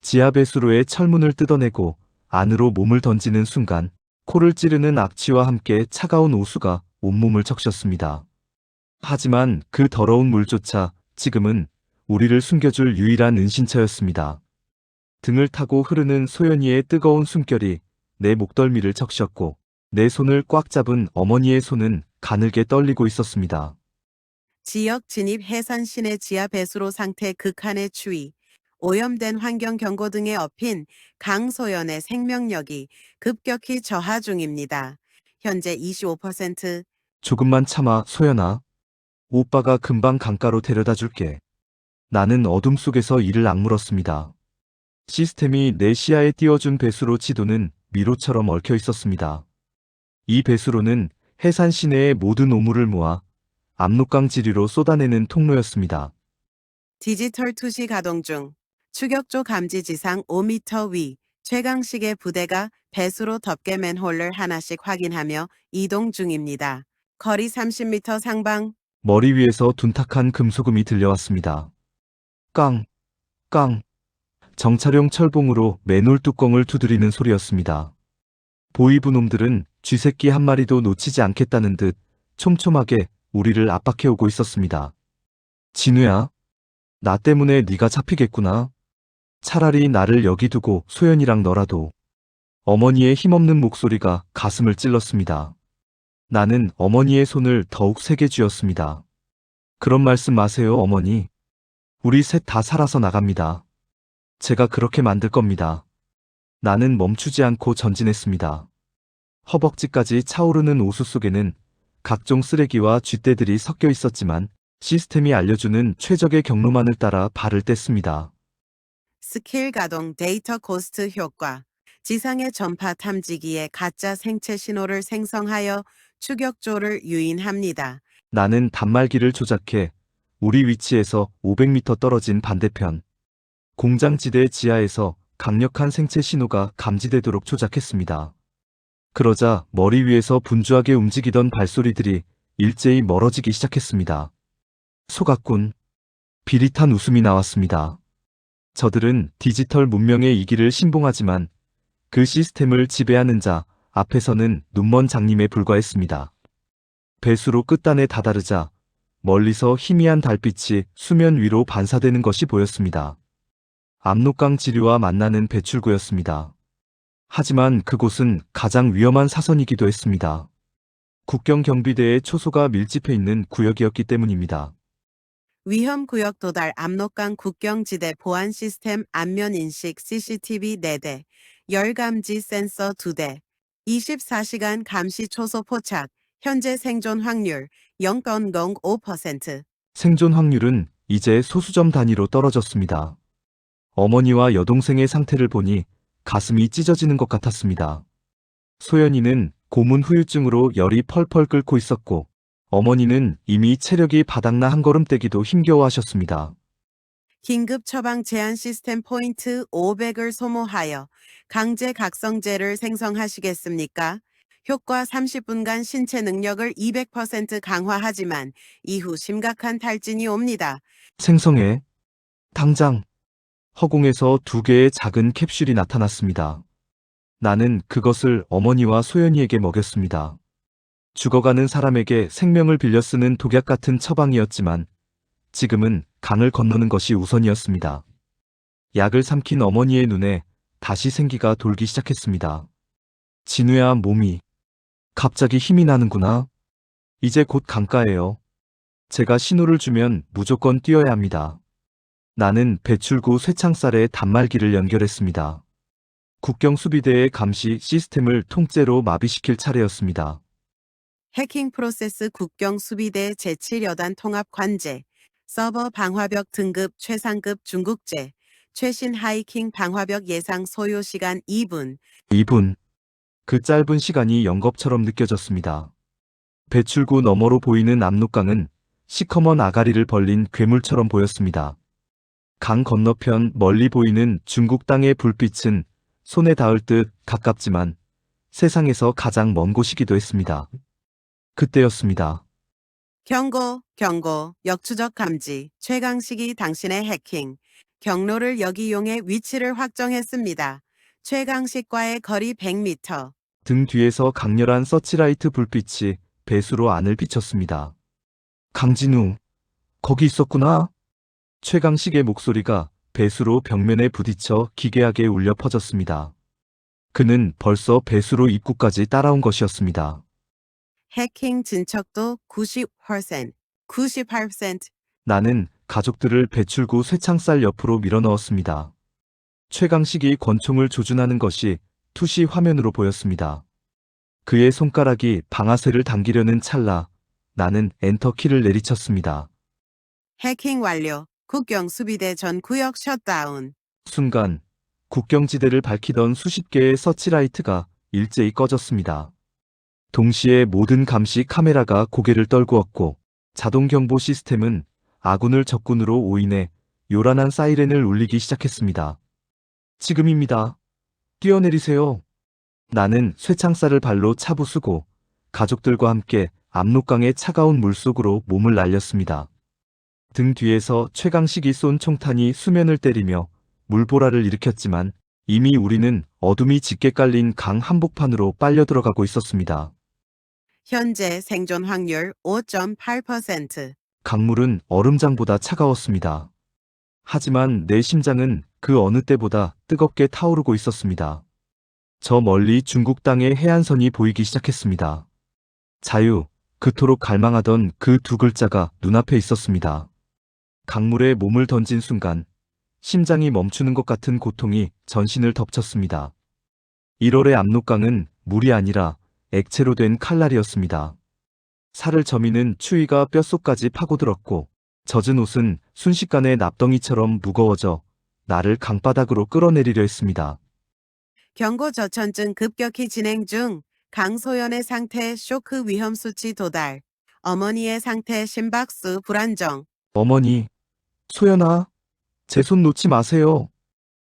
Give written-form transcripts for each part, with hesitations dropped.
지하 배수로의 철문을 뜯어내고 안으로 몸을 던지는 순간 코를 찌르는 악취와 함께 차가운 오수가 온몸을 적셨습니다. 하지만 그 더러운 물조차 지금은 우리를 숨겨줄 유일한 은신처였습니다. 등을 타고 흐르는 소연이의 뜨거운 숨결이 내 목덜미를 적셨고 내 손을 꽉 잡은 어머니의 손은 가늘게 떨리고 있었습니다. 지역 진입 해산 시내 지하 배수로 상태 극한의 추위, 오염된 환경 경고 등에 엎인 강소연의 생명력이 급격히 저하 중입니다. 현재 25%, 조금만 참아, 소연아. 오빠가 금방 강가로 데려다 줄게. 나는 어둠 속에서 이를 악물었습니다. 시스템이 내 시야에 띄워준 배수로 지도는 미로처럼 얽혀 있었습니다. 이 배수로는 해산 시내의 모든 오물을 모아 압록강 지류로 쏟아내는 통로였습니다. 디지털 투시 가동 중, 추격조 감지 지상 5m 위, 최강식의 부대가 배수로 덮개 맨홀을 하나씩 확인하며 이동 중입니다. 거리 30m 상방, 머리 위에서 둔탁한 금소금이 들려왔습니다. 깡, 깡. 정찰용 철봉으로 맨홀 뚜껑을 두드리는 소리였습니다. 보이부 놈들은 쥐새끼 한 마리도 놓치지 않겠다는 듯 촘촘하게 우리를 압박해오고 있었습니다. 진우야, 나 때문에 네가 잡히겠구나. 차라리 나를 여기 두고 소연이랑 너라도. 어머니의 힘없는 목소리가 가슴을 찔렀습니다. 나는 어머니의 손을 더욱 세게 쥐었습니다. 그런 말씀 마세요, 어머니. 우리 셋 다 살아서 나갑니다. 제가 그렇게 만들 겁니다. 나는 멈추지 않고 전진했습니다. 허벅지까지 차오르는 오수 속에는 각종 쓰레기와 쥐떼들이 섞여 있었지만 시스템이 알려주는 최적의 경로만을 따라 발을 뗐습니다. 스킬 가동 데이터 코스트 효과, 지상의 전파 탐지기에 가짜 생체 신호를 생성하여 추격조를 유인합니다. 나는 단말기를 조작해 우리 위치에서 500m 떨어진 반대편 공장지대 지하에서 강력한 생체 신호가 감지되도록 조작했습니다. 그러자 머리 위에서 분주하게 움직이던 발소리들이 일제히 멀어지기 시작했습니다. 속았군. 비릿한 웃음이 나왔습니다. 저들은 디지털 문명의 이기를 신봉하지만 그 시스템을 지배하는 자 앞에서는 눈먼 장님에 불과했습니다. 배수로 끝단에 다다르자 멀리서 희미한 달빛이 수면 위로 반사되는 것이 보였습니다. 압록강 지류와 만나는 배출구였습니다. 하지만 그곳은 가장 위험한 사선이기도 했습니다. 국경경비대의 초소가 밀집해 있는 구역이었기 때문입니다. 위험구역 도달 압록강 국경지대 보안 시스템 안면 인식 CCTV 4대, 열감지 센서 2대, 24시간 감시 초소 포착, 현재 생존 확률 0.05%. 생존 확률은 이제 소수점 단위로 떨어졌습니다. 어머니와 여동생의 상태를 보니 가슴이 찢어지는 것 같았습니다. 소연이는 고문 후유증으로 열이 펄펄 끓고 있었고 어머니는 이미 체력이 바닥나 한 걸음 떼기도 힘겨워하셨습니다. 긴급 처방 제한 시스템 포인트 500을 소모하여 강제 각성제를 생성하시겠습니까? 효과 30분간 신체 능력을 200% 강화하지만 이후 심각한 탈진이 옵니다. 생성해. 당장. 허공에서 2개의 작은 캡슐이 나타났습니다. 나는 그것을 어머니와 소연이에게 먹였습니다. 죽어가는 사람에게 생명을 빌려 쓰는 독약 같은 처방이었지만 지금은 강을 건너는 것이 우선이었습니다. 약을 삼킨 어머니의 눈에 다시 생기가 돌기 시작했습니다. 진우야, 몸이 갑자기 힘이 나는구나. 이제 곧 강가예요. 제가 신호를 주면 무조건 뛰어야 합니다. 나는 배출구 쇠창살에 단말기를 연결했습니다. 국경수비대의 감시 시스템을 통째로 마비시킬 차례였습니다. 해킹 프로세스 국경 수비대 제7여단 통합 관제, 서버 방화벽 등급 최상급 중국제, 최신 하이킹 방화벽 예상 소요 시간 2분. 2분. 그 짧은 시간이 영겁처럼 느껴졌습니다. 배출구 너머로 보이는 압록강은 시커먼 아가리를 벌린 괴물처럼 보였습니다. 강 건너편 멀리 보이는 중국 땅의 불빛은 손에 닿을 듯 가깝지만 세상에서 가장 먼 곳이기도 했습니다. 그때였습니다. 경고, 경고, 역추적 감지, 최강식이 당신의 해킹, 경로를 역이용해 위치를 확정했습니다. 최강식과의 거리 100m. 등 뒤에서 강렬한 서치라이트 불빛이 배수로 안을 비쳤습니다. 강진우, 거기 있었구나. 최강식의 목소리가 배수로 벽면에 부딪혀 기괴하게 울려 퍼졌습니다. 그는 벌써 배수로 입구까지 따라온 것이었습니다. 해킹 진척도 90%, 98%. 나는 가족들을 배출구 쇠창살 옆으로 밀어넣었습니다. 최강식이 권총을 조준하는 것이 투시 화면으로 보였습니다. 그의 손가락이 방아쇠를 당기려는 찰나 나는 엔터키를 내리쳤습니다. 해킹 완료. 국경 수비대 전 구역 셧다운. 순간 국경지대를 밝히던 수십 개의 서치라이트가 일제히 꺼졌습니다. 동시에 모든 감시 카메라가 고개를 떨구었고 자동 경보 시스템은 아군을 적군으로 오인해 요란한 사이렌을 울리기 시작했습니다. 지금입니다. 뛰어내리세요. 나는 쇠창살을 발로 차부수고 가족들과 함께 압록강의 차가운 물속으로 몸을 날렸습니다. 등 뒤에서 최강식이 쏜 총탄이 수면을 때리며 물보라를 일으켰지만 이미 우리는 어둠이 짙게 깔린 강 한복판으로 빨려 들어가고 있었습니다. 현재 생존 확률 5.8%. 강물은 얼음장보다 차가웠습니다. 하지만 내 심장은 그 어느 때보다 뜨겁게 타오르고 있었습니다. 저 멀리 중국 땅의 해안선이 보이기 시작했습니다. 자유, 그토록 갈망하던 그 두 글자가 눈앞에 있었습니다. 강물에 몸을 던진 순간 심장이 멈추는 것 같은 고통이 전신을 덮쳤습니다. 1월의 압록강은 물이 아니라 액체로 된 칼날이었습니다. 살을 저미는 추위가 뼛속까지 파고들었고 젖은 옷은 순식간에 납덩이처럼 무거워져 나를 강바닥으로 끌어내리려 했습니다. 경고 저천증 급격히 진행 중. 강소연의 상태 쇼크 위험 수치 도달. 어머니의 상태 심박수 불안정. 어머니, 소연아, 제 손 놓지 마세요.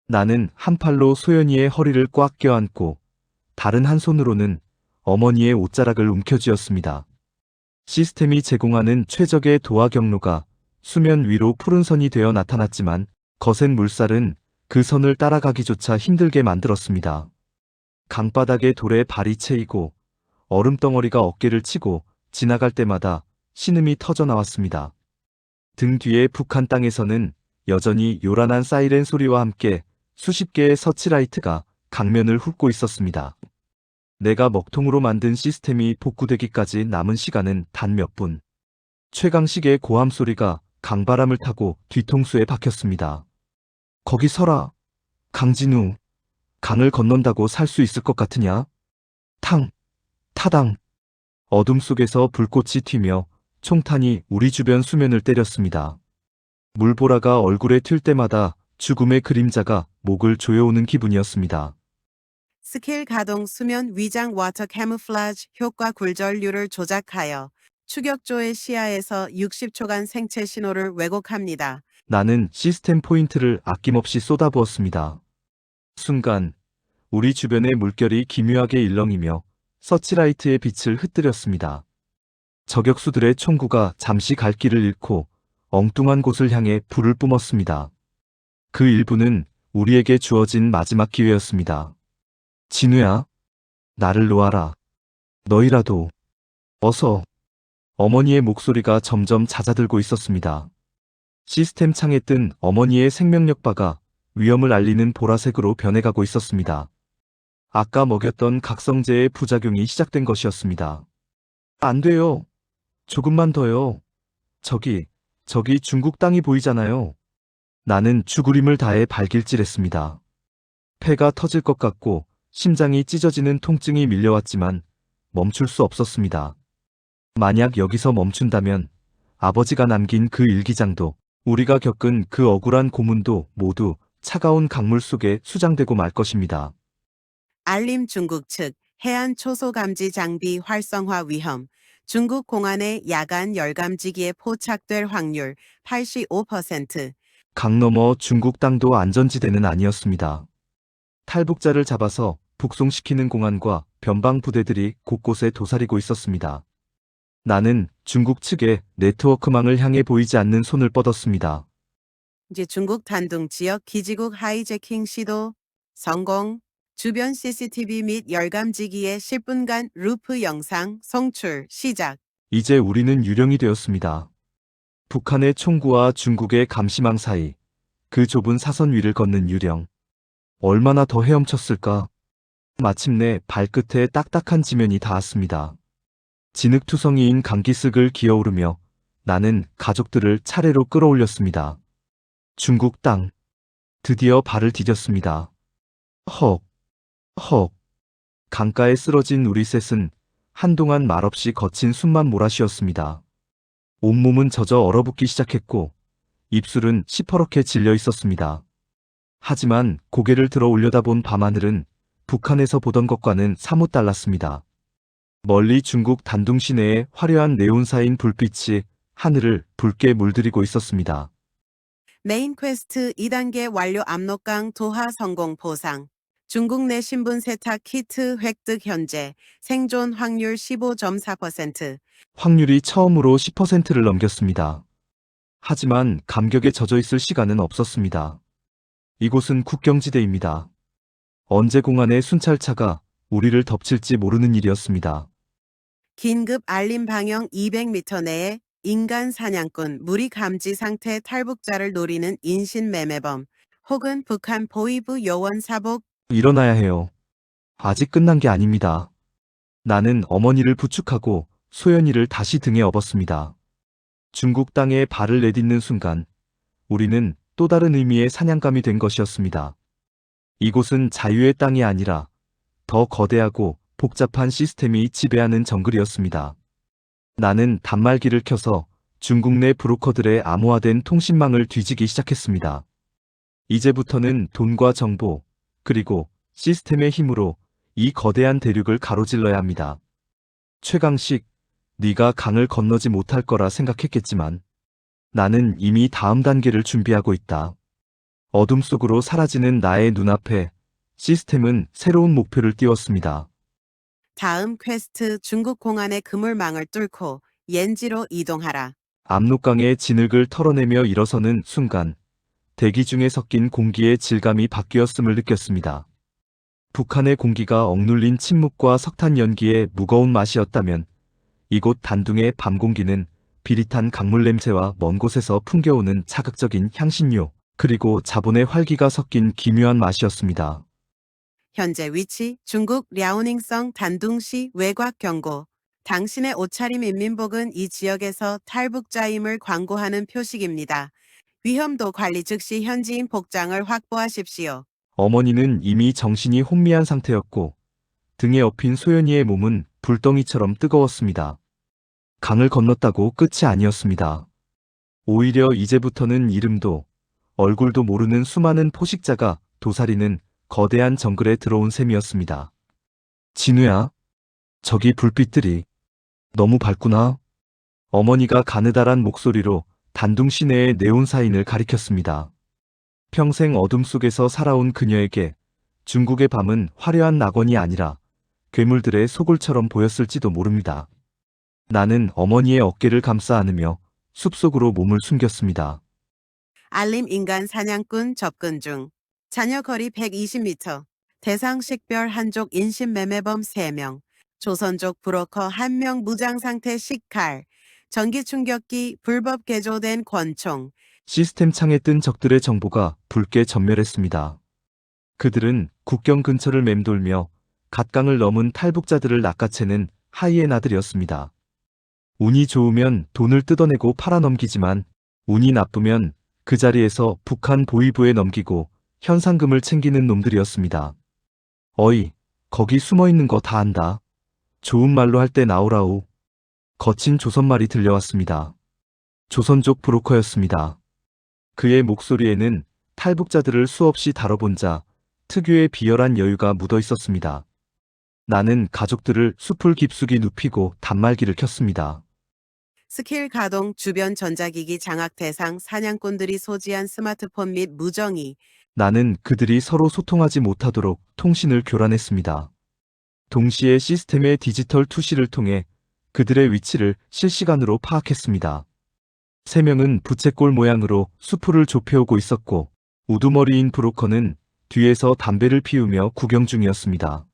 나는 한 팔로 소연이의 허리를 꽉 껴안고 다른 한 손으로는 어머니의 옷자락을 움켜쥐었습니다. 시스템이 제공하는 최적의 도하 경로가 수면 위로 푸른 선이 되어 나타났지만 거센 물살은 그 선을 따라가기조차 힘들게 만들었습니다. 강바닥의 돌에 발이 채이고 얼음덩어리가 어깨를 치고 지나갈 때마다 신음이 터져 나왔습니다. 등 뒤의 북한 땅에서는 여전히 요란한 사이렌 소리와 함께 수십 개의 서치라이트가 강면을 훑고 있었습니다. 내가 먹통으로 만든 시스템이 복구되기까지 남은 시간은 단 몇 분. 최강식의 고함 소리가 강바람을 타고 뒤통수에 박혔습니다. 거기 서라. 강진우. 강을 건넌다고 살 수 있을 것 같으냐? 타당. 어둠 속에서 불꽃이 튀며 총탄이 우리 주변 수면을 때렸습니다. 물보라가 얼굴에 튈 때마다 죽음의 그림자가 목을 조여오는 기분이었습니다. 스킬 가동 수면 위장 워터 캐모플라지 효과 굴절률을 조작하여 추격조의 시야에서 60초간 생체 신호를 왜곡합니다. 나는 시스템 포인트를 아낌없이 쏟아부었습니다. 순간 우리 주변의 물결이 기묘하게 일렁이며 서치라이트의 빛을 흩뜨렸습니다. 저격수들의 총구가 잠시 갈 길을 잃고 엉뚱한 곳을 향해 불을 뿜었습니다. 그 일부는 우리에게 주어진 마지막 기회였습니다. 진우야, 나를 놓아라. 너희라도. 어서. 어머니의 목소리가 점점 잦아들고 있었습니다. 시스템 창에 뜬 어머니의 생명력 바가 위험을 알리는 보라색으로 변해가고 있었습니다. 아까 먹였던 각성제의 부작용이 시작된 것이었습니다. 안 돼요. 조금만 더요. 저기 중국 땅이 보이잖아요. 나는 죽으림을 다해 발길질했습니다. 폐가 터질 것 같고 심장이 찢어지는 통증이 밀려왔지만 멈출 수 없었습니다. 만약 여기서 멈춘다면 아버지가 남긴 그 일기장도 우리가 겪은 그 억울한 고문도 모두 차가운 강물 속에 수장되고 말 것입니다. 알림 중국 측 해안 초소 감지 장비 활성화 위험. 중국 공안의 야간 열감지기에 포착될 확률 85%. 강 너머 중국 땅도 안전지대는 아니었습니다. 탈북자를 잡아서 북송시키는 공안과 변방 부대들이 곳곳에 도사리고 있었습니다. 나는 중국 측의 네트워크망을 향해 보이지 않는 손을 뻗었습니다. 이제 중국 단둥 지역 기지국 하이제킹 시도 성공. 주변 CCTV 및 열감지기의 10분간 루프 영상 송출 시작. 이제 우리는 유령이 되었습니다. 북한의 총구와 중국의 감시망 사이, 그 좁은 사선 위를 걷는 유령. 얼마나 더 헤엄쳤을까? 마침내 발끝에 딱딱한 지면이 닿았습니다. 진흙투성이인 강기슭을 기어오르며 나는 가족들을 차례로 끌어올렸습니다. 중국 땅. 드디어 발을 디뎠습니다. 헉, 헉. 강가에 쓰러진 우리 셋은 한동안 말없이 거친 숨만 몰아쉬었습니다. 온몸은 젖어 얼어붙기 시작했고 입술은 시퍼렇게 질려 있었습니다. 하지만 고개를 들어 올려다본 밤하늘은 북한에서 보던 것과는 사뭇 달랐습니다. 멀리 중국 단둥 시내의 화려한 네온사인 불빛이 하늘을 붉게 물들이고 있었습니다. 메인 퀘스트 2단계 완료. 압록강 도하 성공 보상. 중국 내 신분 세탁 키트 획득. 현재 생존 확률 15.4%. 확률이 처음으로 10%를 넘겼습니다. 하지만 감격에 젖어 있을 시간은 없었습니다. 이곳은 국경지대입니다. 언제 공안의 순찰차가 우리를 덮칠지 모르는 일이었습니다. 긴급 알림 방영. 200m 내에 인간 사냥꾼, 무리 감지 상태 탈북자를 노리는 인신매매범, 혹은 북한 보위부 요원 사복. 일어나야 해요. 아직 끝난 게 아닙니다. 나는 어머니를 부축하고 소연이를 다시 등에 업었습니다. 중국 땅에 발을 내딛는 순간 우리는 또 다른 의미의 사냥감이 된 것이었습니다. 이곳은 자유의 땅이 아니라 더 거대하고 복잡한 시스템이 지배하는 정글이었습니다. 나는 단말기를 켜서 중국 내 브로커들의 암호화된 통신망을 뒤지기 시작했습니다. 이제부터는 돈과 정보, 그리고 시스템의 힘으로 이 거대한 대륙을 가로질러야 합니다. 최강식, 네가 강을 건너지 못할 거라 생각했겠지만 나는 이미 다음 단계를 준비하고 있다. 어둠 속으로 사라지는 나의 눈앞에 시스템은 새로운 목표를 띄웠습니다. 다음 퀘스트 중국 공안의 그물망을 뚫고 옌지로 이동하라. 압록강의 진흙을 털어내며 일어서는 순간 대기 중에 섞인 공기의 질감이 바뀌었음을 느꼈습니다. 북한의 공기가 억눌린 침묵과 석탄 연기의 무거운 맛이었다면 이곳 단둥의 밤 공기는 비릿한 강물 냄새와 먼 곳에서 풍겨오는 자극적인 향신료, 그리고 자본의 활기가 섞인 기묘한 맛이었습니다. 현재 위치 중국 랴오닝성 단둥시 외곽 경고. 당신의 옷차림 인민복은 이 지역에서 탈북자임을 광고하는 표식입니다. 위험도 관리 즉시 현지인 복장을 확보하십시오. 어머니는 이미 정신이 혼미한 상태였고 등에 업힌 소연이의 몸은 불덩이처럼 뜨거웠습니다. 강을 건넜다고 끝이 아니었습니다. 오히려 이제부터는 이름도 얼굴도 모르는 수많은 포식자가 도사리는 거대한 정글에 들어온 셈이었습니다. 진우야, 저기 불빛들이 너무 밝구나. 어머니가 가느다란 목소리로 단둥 시내의 네온 사인을 가리켰습니다. 평생 어둠 속에서 살아온 그녀에게 중국의 밤은 화려한 낙원이 아니라 괴물들의 소굴처럼 보였을지도 모릅니다. 나는 어머니의 어깨를 감싸 안으며 숲속으로 몸을 숨겼습니다. 알림 인간 사냥꾼 접근 중. 자녀 거리 120m. 대상 식별 한족 인신매매범 3명. 조선족 브로커 1명. 무장 상태 식칼. 전기 충격기. 불법 개조된 권총. 시스템 창에 뜬 적들의 정보가 붉게 전멸했습니다. 그들은 국경 근처를 맴돌며 갓강을 넘은 탈북자들을 낚아채는 하이에나들이었습니다. 운이 좋으면 돈을 뜯어내고 팔아넘기지만 운이 나쁘면 그 자리에서 북한 보위부에 넘기고 현상금을 챙기는 놈들이었습니다. 어이, 거기 숨어있는 거 다 안다. 좋은 말로 할 때 나오라우. 거친 조선말이 들려왔습니다. 조선족 브로커였습니다. 그의 목소리에는 탈북자들을 수없이 다뤄본 자 특유의 비열한 여유가 묻어 있었습니다. 나는 가족들을 숲을 깊숙이 눕히고 단말기를 켰습니다. 스킬 가동. 주변 전자기기 장악 대상 사냥꾼들이 소지한 스마트폰 및 무정의. 나는 그들이 서로 소통하지 못하도록 통신을 교란했습니다. 동시에 시스템의 디지털 투시를 통해 그들의 위치를 실시간으로 파악했습니다. 세 명은 부채꼴 모양으로 수풀을 좁혀오고 있었고 우두머리인 브로커는 뒤에서 담배를 피우며 구경 중이었습니다.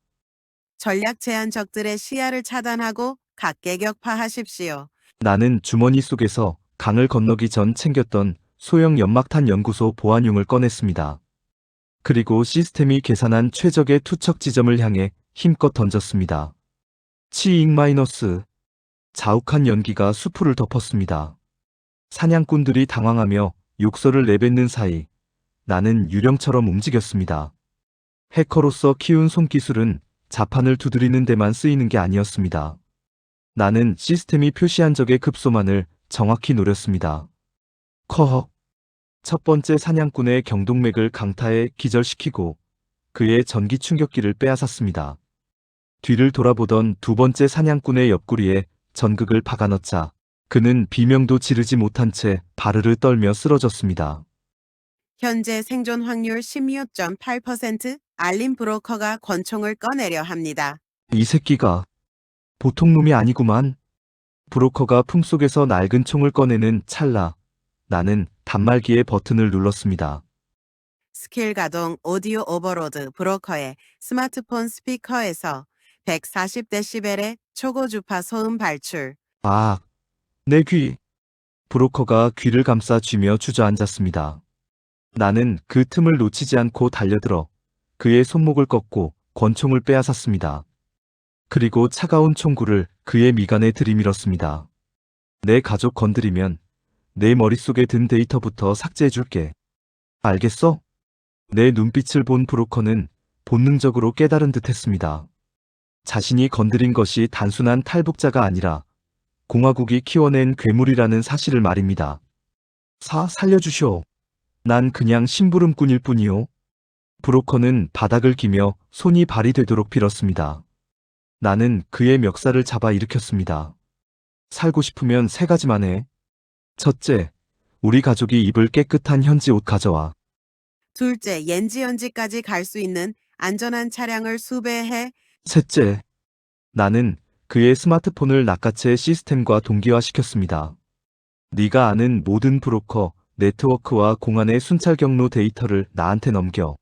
전략 제한 적들의 시야를 차단하고 각계격파하십시오. 나는 주머니 속에서 강을 건너기 전 챙겼던 소형 연막탄 연구소 보안용을 꺼냈습니다. 그리고 시스템이 계산한 최적의 투척 지점을 향해 힘껏 던졌습니다. 치잉 마이너스. 자욱한 연기가 수풀을 덮었습니다. 사냥꾼들이 당황하며 욕설을 내뱉는 사이 나는 유령처럼 움직였습니다. 해커로서 키운 손기술은 자판을 두드리는 데만 쓰이는 게 아니었습니다. 나는 시스템이 표시한 적의 급소만을 정확히 노렸습니다. 커헉. 첫 번째 사냥꾼의 경동맥을 강타해 기절시키고 그의 전기 충격기를 빼앗았습니다. 뒤를 돌아보던 두 번째 사냥꾼의 옆구리에 전극을 박아넣자 그는 비명도 지르지 못한 채 바르르 떨며 쓰러졌습니다. 현재 생존 확률 16.8%, 알림 브로커가 권총을 꺼내려 합니다. 이 새끼가 보통 놈이 아니구만. 브로커가 품속에서 낡은 총을 꺼내는 찰나 나는 단말기의 버튼을 눌렀습니다. 스킬 가동 오디오 오버로드 브로커의 스마트폰 스피커에서 140데시벨의 초고주파 소음 발출. 아, 내 귀. 브로커가 귀를 감싸 쥐며 주저앉았습니다. 나는 그 틈을 놓치지 않고 달려들어 그의 손목을 꺾고 권총을 빼앗았습니다. 그리고 차가운 총구를 그의 미간에 들이밀었습니다. 내 가족 건드리면 내 머릿속에 든 데이터부터 삭제해줄게. 알겠어? 내 눈빛을 본 브로커는 본능적으로 깨달은 듯 했습니다. 자신이 건드린 것이 단순한 탈북자가 아니라 공화국이 키워낸 괴물이라는 사실을 말입니다. 살려주시오. 난 그냥 심부름꾼일 뿐이요. 브로커는 바닥을 기며 손이 발이 되도록 빌었습니다. 나는 그의 멱살을 잡아 일으켰습니다. 살고 싶으면 세 가지만 해. 첫째, 우리 가족이 입을 깨끗한 현지 옷 가져와. 둘째, 옌지연지까지 갈 수 있는 안전한 차량을 수배해. 셋째, 나는 그의 스마트폰을 낚아채 시스템과 동기화시켰습니다. 네가 아는 모든 브로커, 네트워크와 공안의 순찰 경로 데이터를 나한테 넘겨.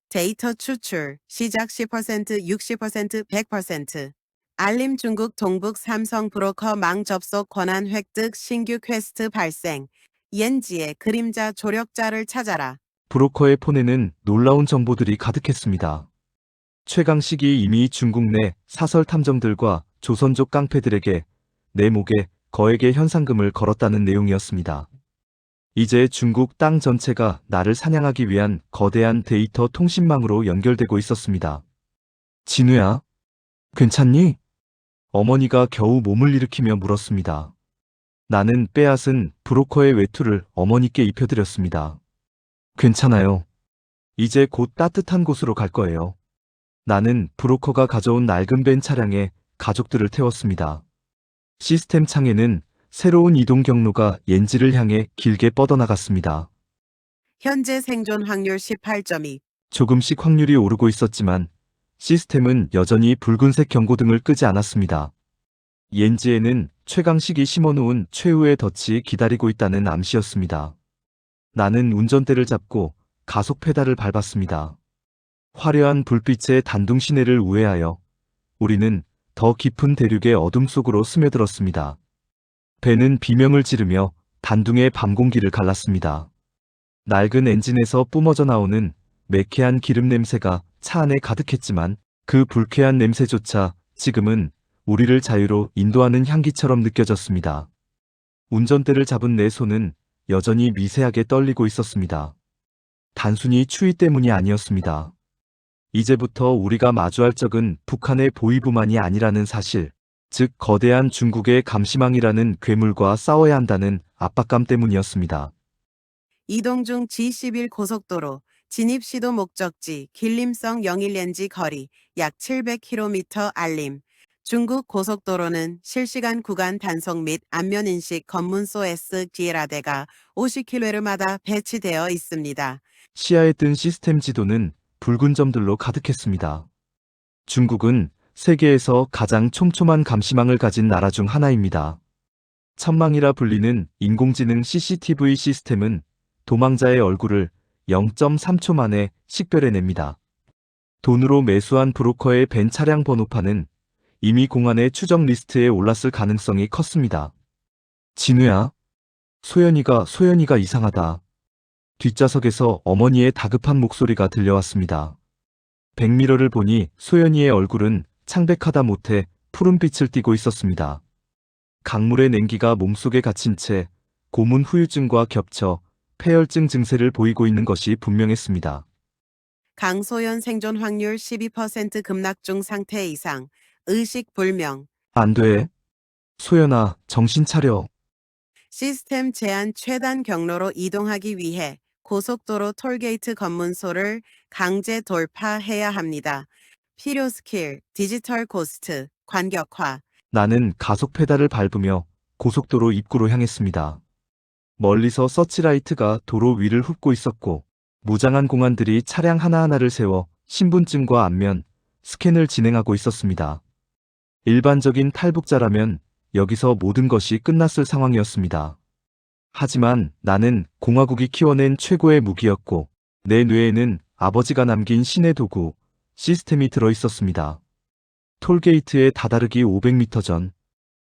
데이터 추출, 시작 10%, 60%, 100%. 알림 중국 동북 삼성 브로커 망 접속 권한 획득 신규 퀘스트 발생. 옌지의 그림자 조력자를 찾아라. 브로커의 폰에는 놀라운 정보들이 가득했습니다. 최강식이 이미 중국 내 사설 탐정들과 조선족 깡패들에게 내 목에 거액의 현상금을 걸었다는 내용이었습니다. 이제 중국 땅 전체가 나를 사냥하기 위한 거대한 데이터 통신망으로 연결되고 있었습니다. 진우야, 괜찮니? 어머니가 겨우 몸을 일으키며 물었습니다. 나는 빼앗은 브로커의 외투를 어머니께 입혀드렸습니다. 괜찮아요. 이제 곧 따뜻한 곳으로 갈 거예요. 나는 브로커가 가져온 낡은 벤 차량에 가족들을 태웠습니다. 시스템 창에는 새로운 이동 경로가 옌지를 향해 길게 뻗어나갔습니다. 현재 생존 확률 18.2. 조금씩 확률이 오르고 있었지만 시스템은 여전히 붉은색 경고등을 끄지 않았습니다. 옌지에는 최강식이 심어놓은 최후의 덫이 기다리고 있다는 암시였습니다. 나는 운전대를 잡고 가속 페달을 밟았습니다. 화려한 불빛의 단둥 시내를 우회하여 우리는 더 깊은 대륙의 어둠 속으로 스며들었습니다. 배는 비명을 지르며 단둥의 밤 공기를 갈랐습니다. 낡은 엔진에서 뿜어져 나오는 매캐한 기름 냄새가 차 안에 가득했지만 그 불쾌한 냄새조차 지금은 우리를 자유로 인도하는 향기처럼 느껴졌습니다. 운전대를 잡은 내 손은 여전히 미세하게 떨리고 있었습니다. 단순히 추위 때문이 아니었습니다. 이제부터 우리가 마주할 적은 북한의 보위부만이 아니라는 사실, 즉 거대한 중국의 감시망이라는 괴물과 싸워야 한다는 압박감 때문이었습니다. 이동 중 G11 고속도로, 진입 시도 목적지, 길림성 영일렌지 거리, 약 700km 알림. 중국 고속도로는 실시간 구간 단속 및 안면 인식 검문소 SD라데가 50km마다 배치되어 있습니다. 시야에 뜬 시스템 지도는 붉은 점들로 가득했습니다. 중국은 세계에서 가장 촘촘한 감시망을 가진 나라 중 하나입니다. 천망이라 불리는 인공지능 CCTV 시스템은 도망자의 얼굴을 0.3초 만에 식별해냅니다. 돈으로 매수한 브로커의 벤 차량 번호판은 이미 공안의 추적 리스트에 올랐을 가능성이 컸습니다. 진우야, 소연이가 이상하다. 뒷좌석에서 어머니의 다급한 목소리가 들려왔습니다. 백미러를 보니 소연이의 얼굴은 창백하다 못해 푸른빛을 띠고 있었습니다. 강물의 냉기가 몸속에 갇힌 채 고문 후유증과 겹쳐 폐혈증 증세를 보이고 있는 것이 분명했습니다. 강소연 생존 확률 12% 급락 중 상태 이상, 의식 불명, 안 돼. 소연아, 정신 차려. 시스템 제한 최단 경로로 이동하기 위해 고속도로 톨게이트 검문소를 강제 돌파해야 합니다. 필요 스킬, 디지털 고스트, 관격화. 나는 가속 페달을 밟으며 고속도로 입구로 향했습니다. 멀리서 서치라이트가 도로 위를 훑고 있었고 무장한 공안들이 차량 하나하나를 세워 신분증과 안면, 스캔을 진행하고 있었습니다. 일반적인 탈북자라면 여기서 모든 것이 끝났을 상황이었습니다. 하지만 나는 공화국이 키워낸 최고의 무기였고 내 뇌에는 아버지가 남긴 신의 도구, 시스템이 들어있었습니다. 톨게이트에 다다르기 500m 전,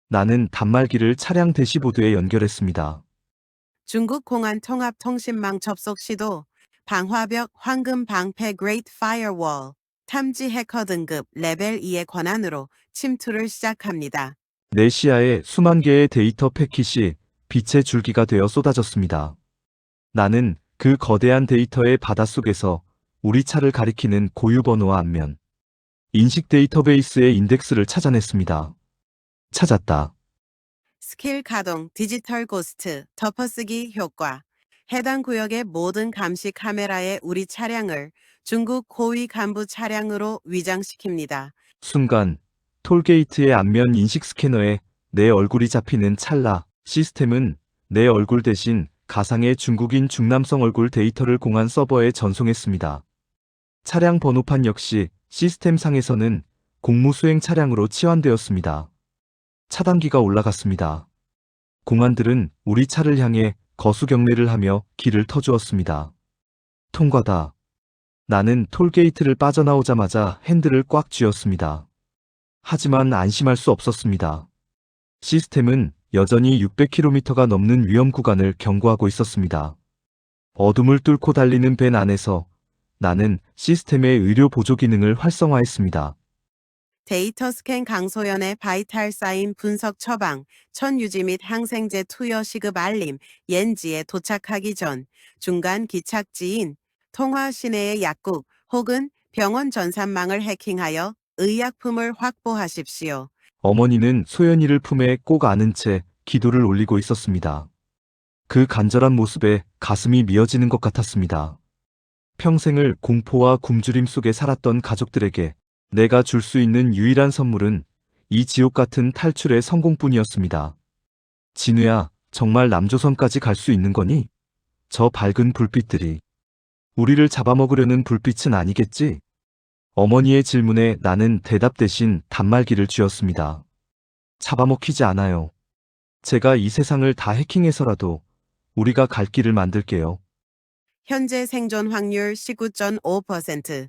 나는 단말기를 차량 대시보드에 연결했습니다. 중국 공안 통합 통신망 접속 시도, 방화벽 황금 방패 Great Firewall, 탐지 해커 등급 레벨 2의 권한으로 침투를 시작합니다. 내 시야에 수만 개의 데이터 패킷이 빛의 줄기가 되어 쏟아졌습니다. 나는 그 거대한 데이터의 바닷속에서 우리 차를 가리키는 고유 번호와 안면, 인식 데이터베이스의 인덱스를 찾아냈습니다. 찾았다. 스킬 가동, 디지털 고스트, 덮어쓰기 효과. 해당 구역의 모든 감시 카메라에 우리 차량을 중국 고위 간부 차량으로 위장시킵니다. 순간 톨게이트의 안면 인식 스캐너에 내 얼굴이 잡히는 찰나 시스템은 내 얼굴 대신 가상의 중국인 중남성 얼굴 데이터를 공안 서버에 전송했습니다. 차량 번호판 역시 시스템상에서는 공무수행 차량으로 치환되었습니다. 차단기가 올라갔습니다. 공안들은 우리 차를 향해 거수경례를 하며 길을 터주었습니다. 통과다. 나는 톨게이트를 빠져나오자마자 핸들을 꽉 쥐었습니다. 하지만 안심할 수 없었습니다. 시스템은 여전히 600km가 넘는 위험 구간을 경고하고 있었습니다. 어둠을 뚫고 달리는 밴 안에서 나는 시스템의 의료 보조 기능을 활성화했습니다. 데이터 스캔 강소연의 바이탈 사인 분석 처방, 천유지 및 항생제 투여 시급 알림, 옌지에 도착하기 전, 중간 기착지인, 통화 시내의 약국 혹은 병원 전산망을 해킹하여 의약품을 확보하십시오. 어머니는 소연이를 품에 꼭 안은 채 기도를 올리고 있었습니다. 그 간절한 모습에 가슴이 미어지는 것 같았습니다. 평생을 공포와 굶주림 속에 살았던 가족들에게 내가 줄 수 있는 유일한 선물은 이 지옥 같은 탈출의 성공뿐이었습니다. 진우야, 정말 남조선까지 갈 수 있는 거니? 저 밝은 불빛들이. 우리를 잡아먹으려는 불빛은 아니겠지? 어머니의 질문에 나는 대답 대신 단말기를 쥐었습니다. 잡아먹히지 않아요. 제가 이 세상을 다 해킹해서라도 우리가 갈 길을 만들게요. 현재 생존 확률 19.5%,